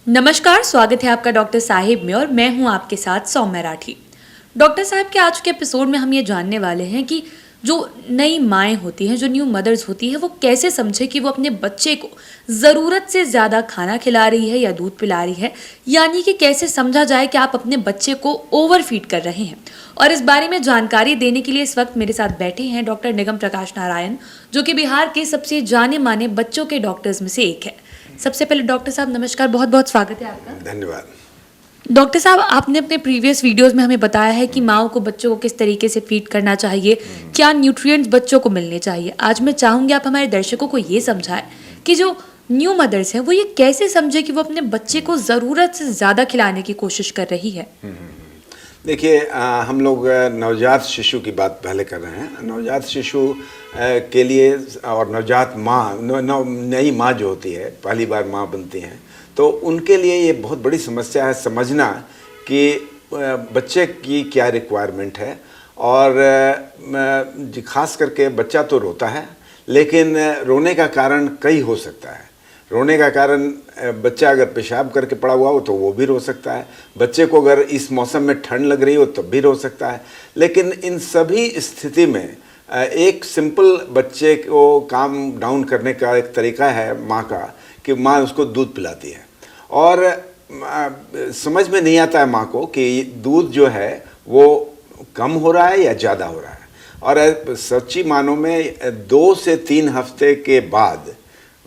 नमस्कार, स्वागत है आपका डॉक्टर साहिब में और मैं हूं आपके साथ सौम्या राठी। डॉक्टर साहब के आज के एपिसोड में हम ये जानने वाले हैं कि जो नई माएँ होती हैं, जो न्यू मदर्स होती हैं, वो कैसे समझे कि वो अपने बच्चे को ज़रूरत से ज़्यादा खाना खिला रही है या दूध पिला रही है, यानी कि कैसे समझा जाए कि आप अपने बच्चे को ओवर फीड कर रहे हैं। और इस बारे में जानकारी देने के लिए इस वक्त मेरे साथ बैठे हैं डॉक्टर निगम प्रकाश नारायण, जो कि बिहार के सबसे जाने माने बच्चों के डॉक्टर्स में से एक है। सबसे पहले डॉक्टर साहब नमस्कार, बहुत बहुत स्वागत है आपका। धन्यवाद। डॉक्टर साहब, आपने अपने प्रीवियस वीडियोस में हमें बताया है कि माओ को बच्चों को किस तरीके से फीड करना चाहिए, क्या न्यूट्रिएंट्स बच्चों को मिलने चाहिए। आज मैं चाहूँगी आप हमारे दर्शकों को ये समझाएं कि जो न्यू मदर्स हैं वो ये कैसे समझे कि वो अपने बच्चे को ज़रूरत से ज़्यादा खिलाने की कोशिश कर रही है। देखिए, हम लोग नवजात शिशु की बात पहले कर रहे हैं। नवजात शिशु के लिए और नवजात माँ नई माँ जो होती है, पहली बार माँ बनती हैं, तो उनके लिए ये बहुत बड़ी समस्या है समझना कि बच्चे की क्या रिक्वायरमेंट है। और ख़ास करके बच्चा तो रोता है, लेकिन रोने का कारण कई हो सकता है। रोने का कारण बच्चा अगर पेशाब करके पड़ा हुआ हो तो वो भी रो सकता है, बच्चे को अगर इस मौसम में ठंड लग रही हो तब भी रो सकता है। लेकिन इन सभी स्थिति में एक सिंपल बच्चे को काम डाउन करने का एक तरीका है माँ का, कि माँ उसको दूध पिलाती है। और समझ में नहीं आता है माँ को कि दूध जो है वो कम हो रहा है या ज़्यादा हो रहा है। और सच्ची मानों में 2 से 3 हफ्ते के बाद,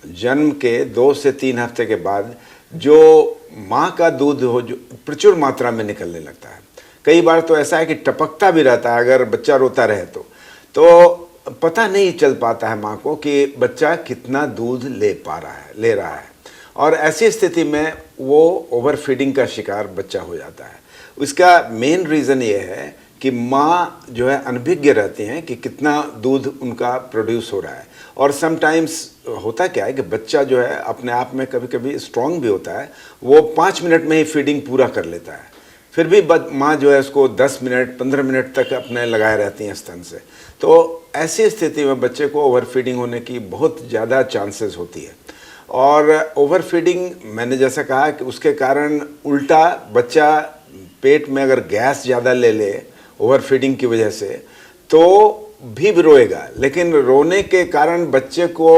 जन्म के 2 से 3 हफ्ते के बाद जो माँ का दूध हो जो प्रचुर मात्रा में निकलने लगता है। कई बार तो ऐसा है कि टपकता भी रहता है अगर बच्चा रोता रहे तो पता नहीं चल पाता है माँ को कि बच्चा कितना दूध ले रहा है। और ऐसी स्थिति में वो ओवर फीडिंग का शिकार बच्चा हो जाता है। इसका मेन रीज़न ये है कि माँ जो है अनभिज्ञ रहती हैं कि कितना दूध उनका प्रोड्यूस हो रहा है। और समटाइम्स होता क्या है कि बच्चा जो है अपने आप में कभी कभी स्ट्रांग भी होता है, वो 5 मिनट में ही फीडिंग पूरा कर लेता है, फिर भी माँ जो है उसको 10 मिनट 15 मिनट तक अपने लगाए रहती हैं स्तन से। तो ऐसी स्थिति में बच्चे को ओवर फीडिंग होने की बहुत ज़्यादा चांसेस होती है। और ओवर फीडिंग मैंने जैसा कहा कि उसके कारण उल्टा बच्चा पेट में अगर गैस ज़्यादा ले ओवर फीडिंग की वजह से तो भी रोएगा, लेकिन रोने के कारण बच्चे को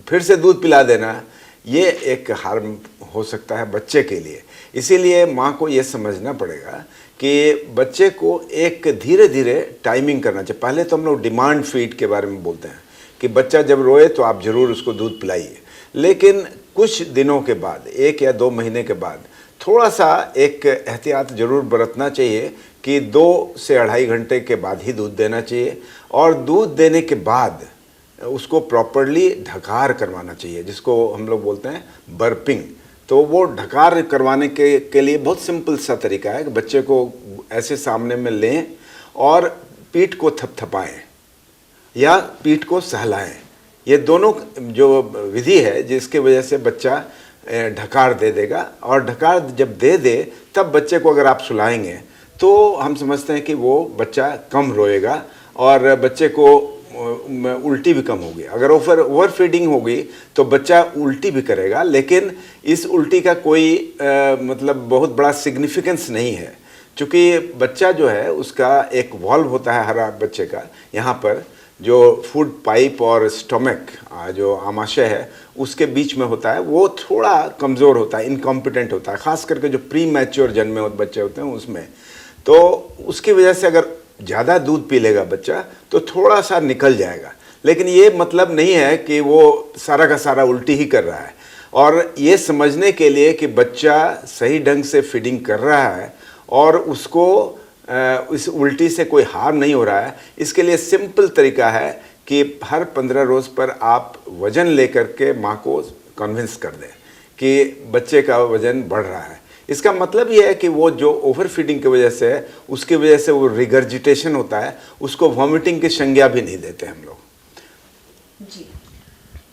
फिर से दूध पिला देना ये एक हार्म हो सकता है बच्चे के लिए। इसीलिए माँ को ये समझना पड़ेगा कि बच्चे को एक धीरे धीरे टाइमिंग करना चाहिए। पहले तो हम लोग डिमांड फीड के बारे में बोलते हैं कि बच्चा जब रोए तो आप ज़रूर उसको दूध पिलाइए, लेकिन कुछ दिनों के बाद, 1 या 2 महीने के बाद थोड़ा सा एक एहतियात ज़रूर बरतना चाहिए कि 2 से 2.5 घंटे के बाद ही दूध देना चाहिए। और दूध देने के बाद उसको प्रॉपरली ढकार करवाना चाहिए, जिसको हम लोग बोलते हैं बर्पिंग। तो वो ढकार करवाने के लिए बहुत सिंपल सा तरीका है कि बच्चे को ऐसे सामने में लें और पीठ को थपथपाएं या पीठ को सहलाएं। ये दोनों जो विधि है जिसके वजह से बच्चा ढकार दे देगा। और ढकार जब दे तब बच्चे को अगर आप सुलाएंगे तो हम समझते हैं कि वो बच्चा कम रोएगा और बच्चे को उल्टी भी कम होगी। अगर ओवर फीडिंग होगी तो बच्चा उल्टी भी करेगा, लेकिन इस उल्टी का कोई मतलब बहुत बड़ा सिग्निफिकेंस नहीं है, क्योंकि बच्चा जो है उसका एक वॉल्व होता है हर बच्चे का, यहाँ पर जो फूड पाइप और स्टोमक जो आमाशय है उसके बीच में होता है, वो थोड़ा कमज़ोर होता है, इनकॉम्पिटेंट होता है, ख़ास करके जो प्री मैच्योर जन्मे हुए बच्चे होते हैं उसमें। तो उसकी वजह से अगर ज़्यादा दूध पी लेगा बच्चा तो थोड़ा सा निकल जाएगा, लेकिन ये मतलब नहीं है कि वो सारा का सारा उल्टी ही कर रहा है। और ये समझने के लिए कि बच्चा सही ढंग से फीडिंग कर रहा है और उसको इस उल्टी से कोई हार्म नहीं हो रहा है, इसके लिए सिंपल तरीका है कि हर 15 रोज़ पर आप वज़न लेकर के माँ को कन्विंस कर दें कि बच्चे का वज़न बढ़ रहा है। इसका मतलब ये है कि वो जो ओवर फीडिंग की वजह से उसकी वजह से वो रिगर्जिटेशन होता है, उसको वॉमिटिंग की संज्ञा भी नहीं देते हम लोग। जी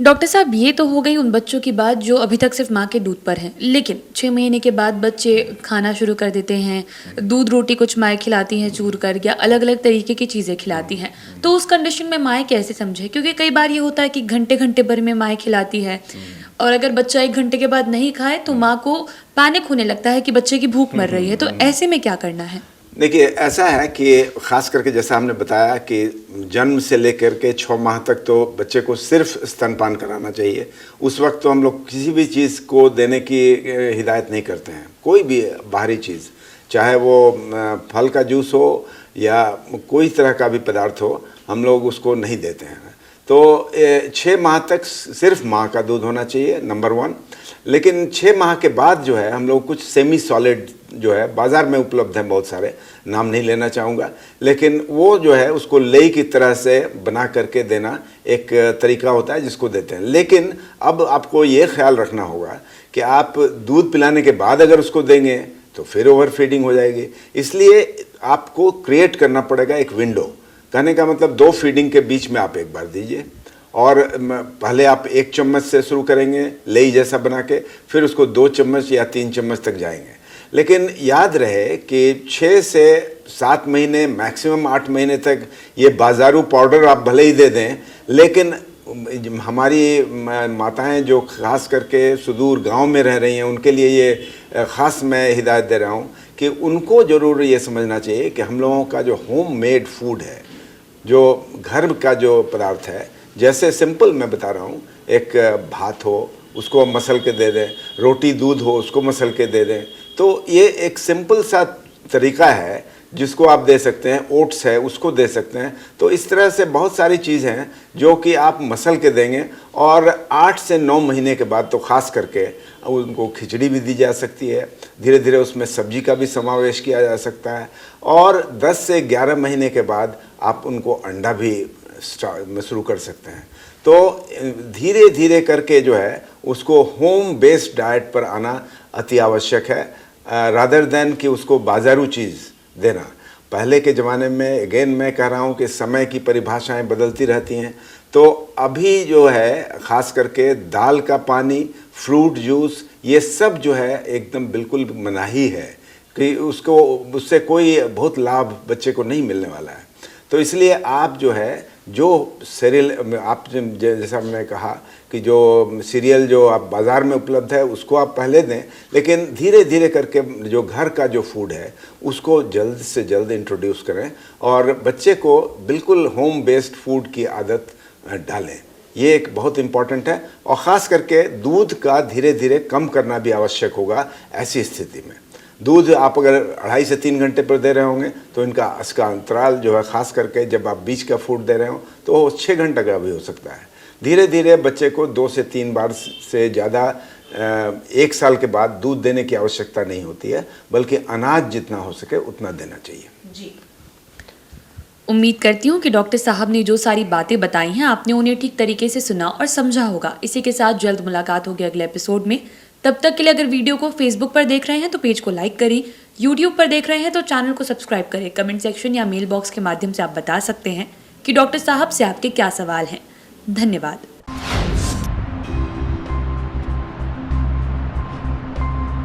डॉक्टर साहब, ये तो हो गई उन बच्चों की बात जो अभी तक सिर्फ माँ के दूध पर हैं, लेकिन 6 महीने के बाद बच्चे खाना शुरू कर देते हैं, दूध रोटी कुछ माएँ खिलाती हैं चूर कर या अलग अलग तरीके की चीज़ें खिलाती हैं, तो उस कंडीशन में माएँ कैसे समझें? क्योंकि कई बार ये होता है कि घंटे घंटे भर में माएँ खिलाती है, और अगर बच्चा 1 घंटे के बाद नहीं खाए तो माँ को पैनिक होने लगता है कि बच्चे की भूख मर रही है, तो ऐसे में क्या करना है? देखिए, ऐसा है कि ख़ास करके जैसा हमने बताया कि जन्म से लेकर के 6 माह तक तो बच्चे को सिर्फ स्तनपान कराना चाहिए। उस वक्त तो हम लोग किसी भी चीज़ को देने की हिदायत नहीं करते हैं, कोई भी बाहरी चीज़, चाहे वो फल का जूस हो या कोई तरह का भी पदार्थ हो, हम लोग उसको नहीं देते हैं। तो 6 माह तक सिर्फ माँ का दूध होना चाहिए, नंबर 1। लेकिन 6 माह के बाद जो है हम लोग कुछ सेमी सॉलिड जो है बाज़ार में उपलब्ध हैं, बहुत सारे, नाम नहीं लेना चाहूँगा, लेकिन वो जो है उसको लेई की तरह से बना करके देना एक तरीका होता है जिसको देते हैं। लेकिन अब आपको ये ख्याल रखना होगा कि आप दूध पिलाने के बाद अगर उसको देंगे तो फिर ओवर फीडिंग हो जाएगी। इसलिए आपको क्रिएट करना पड़ेगा एक विंडो। कहने का मतलब 2 फीडिंग के बीच में आप एक बार दीजिए, और पहले आप 1 चम्मच से शुरू करेंगे लेई जैसा बना के, फिर उसको 2 चम्मच या 3 चम्मच तक जाएंगे। लेकिन याद रहे कि 6 से 7 महीने, मैक्सिमम 8 महीने तक ये बाजारू पाउडर आप भले ही दे दें, लेकिन हमारी माताएं जो ख़ास करके सुदूर गांव में रह रही हैं, उनके लिए ये ख़ास मैं हिदायत दे रहा हूं कि उनको ज़रूर ये समझना चाहिए कि हम लोगों का जो होम मेड फूड है, जो घर का जो पदार्थ है, जैसे सिंपल मैं बता रहा हूँ, एक भात हो उसको मसल के दे दें, रोटी दूध हो उसको मसल के दे दें, तो ये एक सिंपल सा तरीका है जिसको आप दे सकते हैं। ओट्स है उसको दे सकते हैं। तो इस तरह से बहुत सारी चीज़ हैं जो कि आप मसल के देंगे, और 8 से 9 महीने के बाद तो ख़ास करके उनको खिचड़ी भी दी जा सकती है, धीरे धीरे उसमें सब्जी का भी समावेश किया जा सकता है, और 10 से 11 महीने के बाद आप उनको अंडा भी शुरू कर सकते हैं। तो धीरे धीरे करके जो है उसको होम बेस्ड डाइट पर आना अति आवश्यक है, रादर देन कि उसको बाजारू चीज़ देना। पहले के ज़माने में, अगेन मैं कह रहा हूँ कि समय की परिभाषाएं बदलती रहती हैं, तो अभी जो है ख़ास करके दाल का पानी, फ्रूट जूस, ये सब जो है एकदम बिल्कुल मनाही है कि उससे कोई बहुत लाभ बच्चे को नहीं मिलने वाला है। तो इसलिए आप जो है जो सीरियल, आप जैसा मैंने कहा कि जो सीरियल जो आप बाज़ार में उपलब्ध है उसको आप पहले दें, लेकिन धीरे धीरे करके जो घर का जो फूड है उसको जल्द से जल्द इंट्रोड्यूस करें और बच्चे को बिल्कुल होम बेस्ड फूड की आदत डालें। ये एक बहुत इम्पॉर्टेंट है, और ख़ास करके दूध का धीरे धीरे कम करना भी आवश्यक होगा। ऐसी स्थिति में दूध आप अगर 2.5 से 3 घंटे पर दे रहे होंगे तो इसका अंतराल जो है, ख़ास करके जब आप बीच का फूड दे रहे हो तो 6 घंटे का भी हो सकता है। धीरे धीरे बच्चे को 2 से 3 बार से ज़्यादा 1 साल के बाद दूध देने की आवश्यकता नहीं होती है, बल्कि अनाज जितना हो सके उतना देना चाहिए। जी, उम्मीद करती हूँ कि डॉक्टर साहब ने जो सारी बातें बताई हैं आपने उन्हें ठीक तरीके से सुना और समझा होगा। इसी के साथ जल्द मुलाकात होगी अगले एपिसोड में। तब तक के लिए अगर वीडियो को फेसबुक पर देख रहे हैं तो पेज को लाइक करें, यूट्यूब पर देख रहे हैं तो चैनल को सब्सक्राइब करें। कमेंट सेक्शन या मेल बॉक्स के माध्यम से आप बता सकते हैं कि डॉक्टर साहब से आपके क्या सवाल हैं। धन्यवाद।